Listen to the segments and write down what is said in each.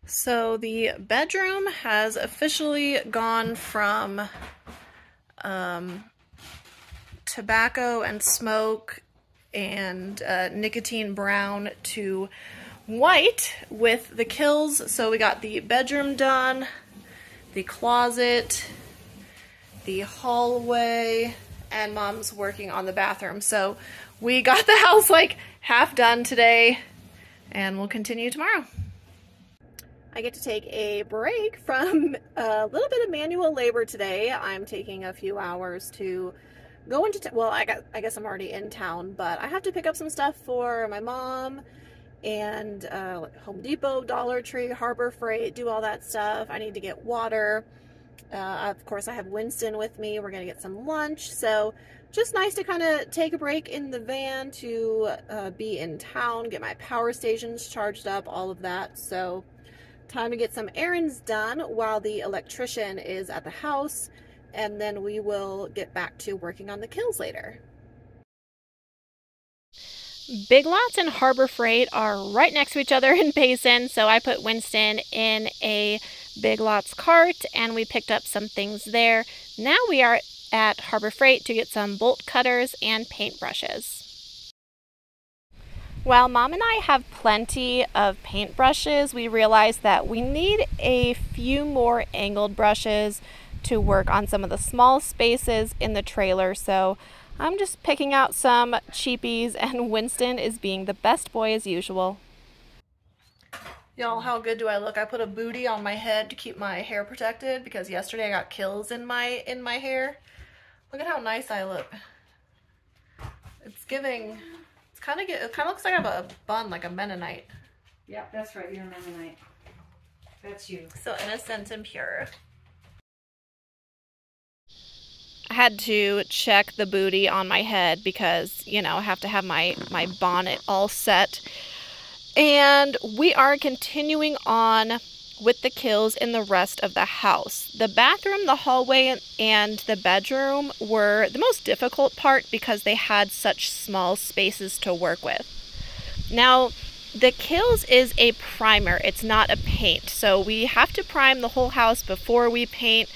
So the bedroom has officially gone from tobacco and smoke and nicotine brown to white with the kills. So we got the bedroom done, the closet, the hallway, and Mom's working on the bathroom. So we got the house like half done today, and we'll continue tomorrow. I get to take a break from a little bit of manual labor today. I'm taking a few hours to go into, well, I guess I'm already in town, but I have to pick up some stuff for my mom and Home Depot, Dollar Tree, Harbor Freight, do all that stuff. I need to get water. Of course, I have Wynston with me. We're going to get some lunch. So just nice to kind of take a break in the van to be in town, get my power stations charged up, all of that. So time to get some errands done while the electrician is at the house, and then we will get back to working on the kills later. Big Lots and Harbor Freight are right next to each other in Payson, so I put Wynston in a Big Lots cart and we picked up some things there. Now we are at Harbor Freight to get some bolt cutters and paint brushes. While Mom and I have plenty of paint brushes, we realized that we need a few more angled brushes to work on some of the small spaces in the trailer. So I'm just picking out some cheapies, and Wynston is being the best boy as usual. Y'all, how good do I look? I put a booty on my head to keep my hair protected because yesterday I got kills in my hair. Look at how nice I look. It's giving... It kind of looks like I have a bun, like a Mennonite. Yeah, that's right. You're a Mennonite. That's you. So innocent and pure. I had to check the booty on my head because, you know, I have to have my bonnet all set. And we are continuing on with the kills in the rest of the house. The bathroom, the hallway, and the bedroom were the most difficult part because they had such small spaces to work with. Now, the kills is a primer, it's not a paint. So we have to prime the whole house before we paint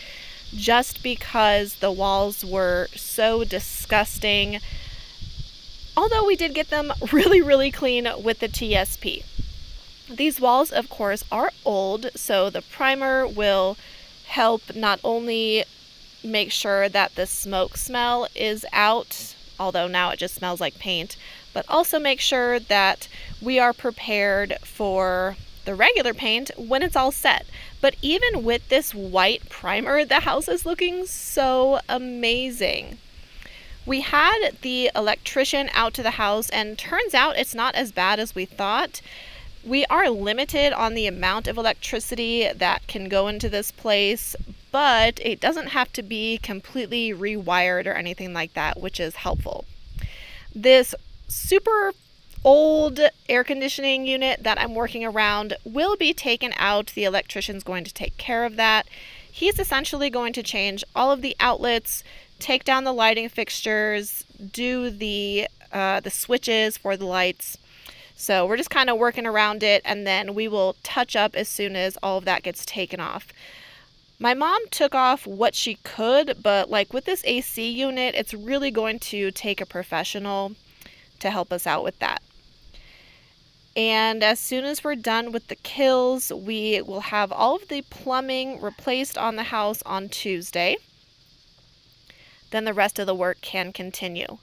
just because the walls were so disgusting. Although we did get them really, really clean with the TSP. These walls, of course, are old, so the primer will help not only make sure that the smoke smell is out, although now it just smells like paint, but also make sure that we are prepared for the regular paint when it's all set. But even with this white primer, the house is looking so amazing. We had the electrician out to the house, and turns out it's not as bad as we thought. We are limited on the amount of electricity that can go into this place, but it doesn't have to be completely rewired or anything like that, which is helpful. This super old air conditioning unit that I'm working around will be taken out. The electrician's going to take care of that. He's essentially going to change all of the outlets, take down the lighting fixtures, do the switches for the lights. So we're just kind of working around it, and then we will touch up as soon as all of that gets taken off. My mom took off what she could, but like with this AC unit, it's really going to take a professional to help us out with that. And as soon as we're done with the kills, we will have all of the plumbing replaced on the house on Tuesday. Then the rest of the work can continue.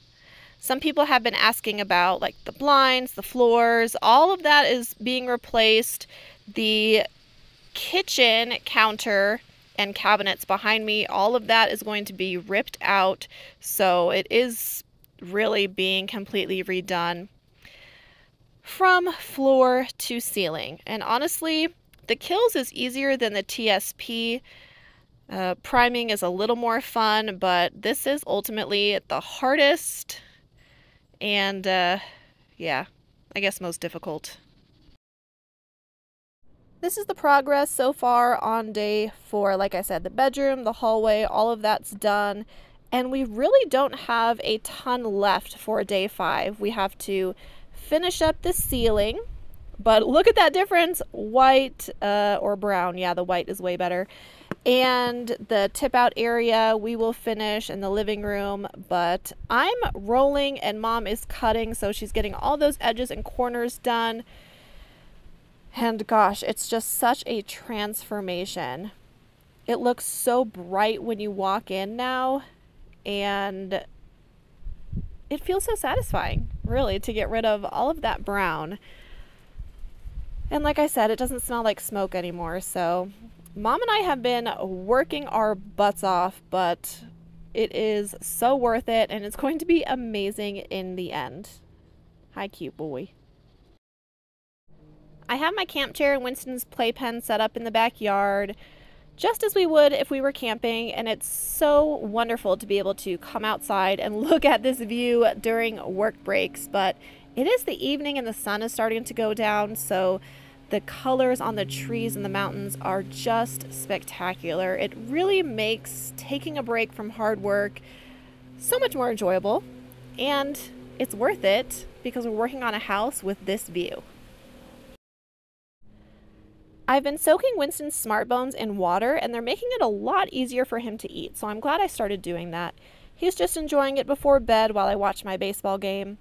Some people have been asking about like the blinds, the floors, all of that is being replaced. The kitchen counter and cabinets behind me, all of that is going to be ripped out. So it is really being completely redone from floor to ceiling. And honestly, the kills is easier than the TSP. Priming is a little more fun, but this is ultimately the hardest and yeah, I guess most difficult. This is the progress so far on day 4. Like I said, the bedroom, the hallway, all of that's done, and we really don't have a ton left for day 5. We have to finish up the ceiling, But look at that difference. White or brown. Yeah, the white is way better. And the tip out area we will finish in the living room, but I'm rolling and Mom is cutting, so she's getting all those edges and corners done. And gosh, it's just such a transformation. It looks so bright when you walk in now, and it feels so satisfying, really, to get rid of all of that brown. And like I said, it doesn't smell like smoke anymore, so Mom and I have been working our butts off, but it is so worth it, and it's going to be amazing in the end. Hi, cute boy. I have my camp chair and Winston's playpen set up in the backyard, just as we would if we were camping, and it's so wonderful to be able to come outside and look at this view during work breaks. But it is the evening and the sun is starting to go down, so the colors on the trees and the mountains are just spectacular. It really makes taking a break from hard work so much more enjoyable, and it's worth it because we're working on a house with this view. I've been soaking Winston's smart bones in water, and they're making it a lot easier for him to eat, so I'm glad I started doing that. He's just enjoying it before bed while I watch my baseball game.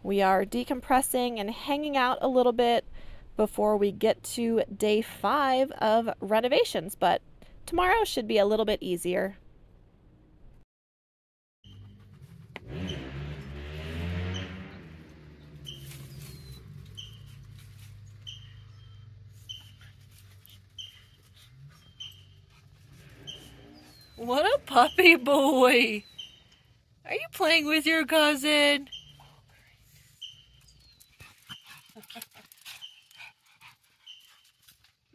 We are decompressing and hanging out a little bit before we get to day 5 of renovations, but tomorrow should be a little bit easier. What a puppy boy! Are you playing with your cousin?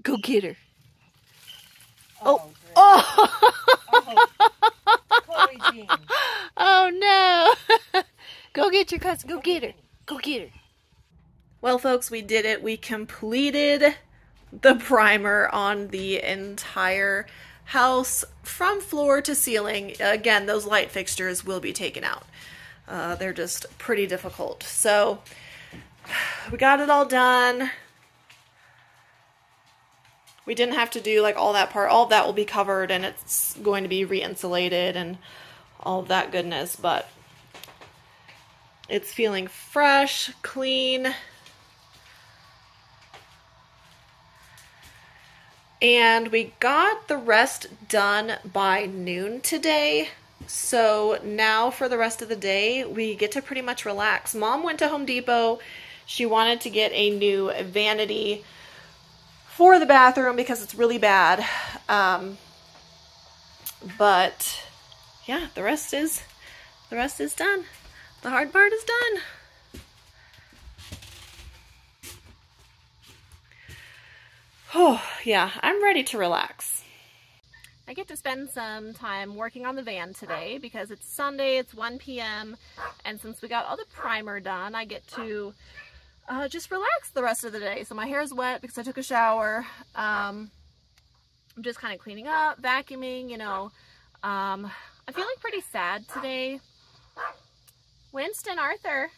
Go get her. Oh! Chloe Jean. Oh no! Go get your cousin. Go get her. Go get her. Well, folks, we did it. We completed the primer on the entire house from floor to ceiling. Again, those light fixtures will be taken out. They're just pretty difficult. So we got it all done. We didn't have to do like all that part. All of that will be covered, and it's going to be re-insulated and all of that goodness, but it's feeling fresh, clean. And we got the rest done by noon today. So now for the rest of the day, we get to pretty much relax. Mom went to Home Depot. She wanted to get a new vanity for the bathroom because it's really bad. But yeah, the rest is done. The hard part is done. Oh, yeah, I'm ready to relax. I get to spend some time working on the van today because it's Sunday, it's 1 p.m. and since we got all the primer done, I get to just relax the rest of the day. So my hair is wet because I took a shower. I'm just kind of cleaning up, vacuuming, you know. I'm feeling pretty sad today. Winston, Arthur.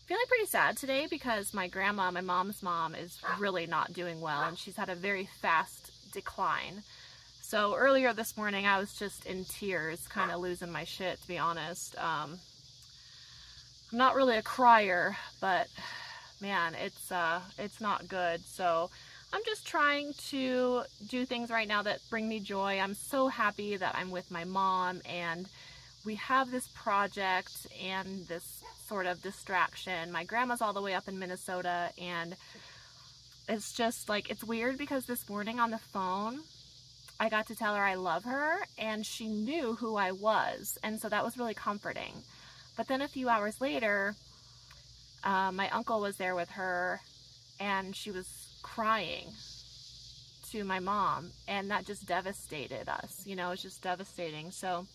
Feeling pretty sad today because my grandma, my mom's mom, is really not doing well, and she's had a very fast decline. So earlier this morning I was just in tears, kind of losing my shit, to be honest. I'm not really a crier, but man, it's not good. So I'm just trying to do things right now that bring me joy. I'm so happy that I'm with my mom and we have this project and this sort of distraction. My grandma's all the way up in Minnesota, and it's just like, it's weird because this morning on the phone I got to tell her I love her, and she knew who I was, and so that was really comforting. But then a few hours later, my uncle was there with her, and she was crying to my mom, and that just devastated us. You know, it was just devastating. So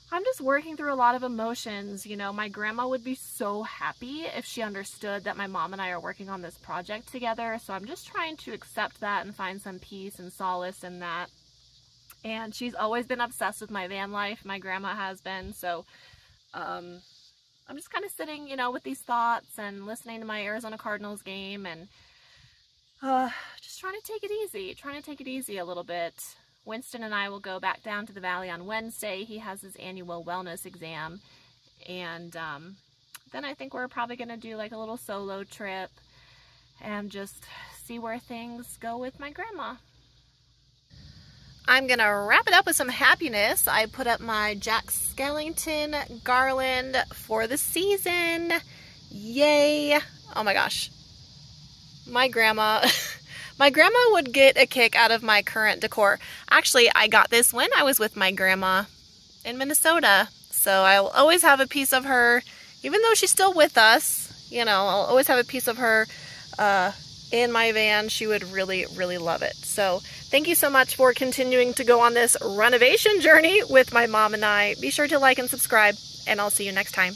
I'm just working through a lot of emotions. You know, my grandma would be so happy if she understood that my mom and I are working on this project together. So I'm just trying to accept that and find some peace and solace in that. And she's always been obsessed with my van life. My grandma has been. So I'm just kind of sitting, you know, with these thoughts and listening to my Arizona Cardinals game and just trying to take it easy a little bit. Wynston and I will go back down to the valley on Wednesday. He has his annual wellness exam. And then I think we're probably going to do like a little solo trip and just see where things go with my grandma. I'm going to wrap it up with some happiness. I put up my Jack Skellington garland for the season. Yay. Oh my gosh. My grandma would get a kick out of my current decor. Actually, I got this when I was with my grandma in Minnesota. So I'll always have a piece of her, even though she's still with us, you know, I'll always have a piece of her in my van. She would really, really love it. So thank you so much for continuing to go on this renovation journey with my mom and I. Be sure to like and subscribe, and I'll see you next time.